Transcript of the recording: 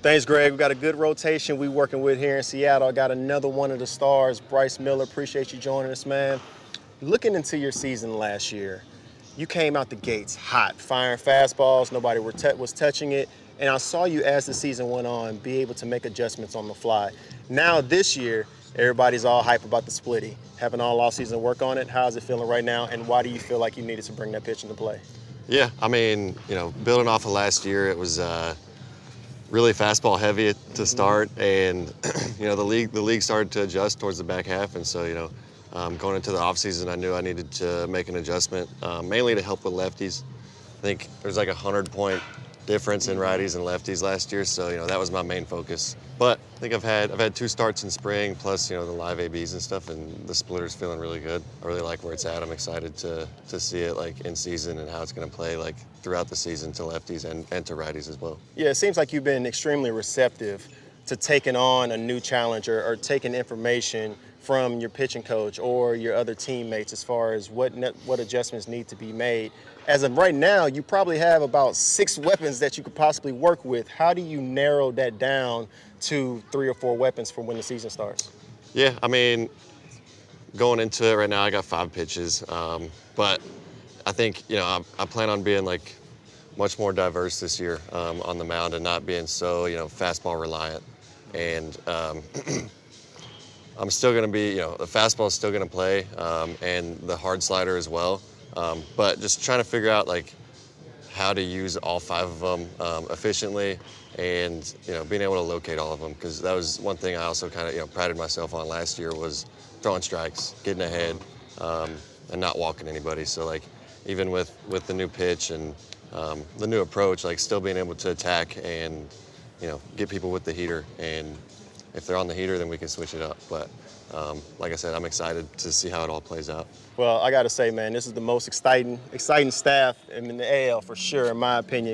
Thanks, Greg. We got a good rotation we working with here in Seattle. I got another one of the stars, Bryce Miller. Appreciate you joining us, man. Looking into your season last year, you came out the gates hot, firing fastballs. Nobody was touching it. And I saw you as the season went on be able to make adjustments on the fly. Now this year, everybody's all hype about the splitty. Having all offseason work on it, how's it feeling right now? And why do you feel like you needed to bring that pitch into play? Yeah, I mean, building off of last year, it was really fastball heavy to start, and the league started to adjust towards the back half, and so going into the offseason, I knew I needed to make an adjustment, mainly to help with lefties. I think there's like 100-point difference in righties and lefties last year, so that was my main focus. But I think I've had 2 starts in spring, plus the live ABs and stuff, and the splitter's feeling really good. I really like where it's at. I'm excited to see it like in season and how it's going to play like throughout the season to lefties and to righties as well. Yeah, it seems like you've been extremely receptive to taking on a new challenge or taking information from your pitching coach or your other teammates as far as what adjustments need to be made. As of right now, you probably have about 6 weapons that you could possibly work with. How do you narrow that down to 3 or 4 weapons for when the season starts? Yeah, I mean, going into it right now, I got 5 pitches, but I think I plan on being like much more diverse this year on the mound and not being so fastball reliant. And I'm still going to be, the fastball is still going to play, and the hard slider as well. But just trying to figure out like how to use all 5 of them efficiently, and being able to locate all of them, because that was one thing I also kind of prided myself on last year, was throwing strikes, getting ahead, and not walking anybody. So like even with the new pitch and the new approach, like still being able to attack and get people with the heater, and if they're on the heater, then we can switch it up. But like I said, I'm excited to see how it all plays out. Well, I got to say, man, this is the most exciting staff in the AL for sure, in my opinion.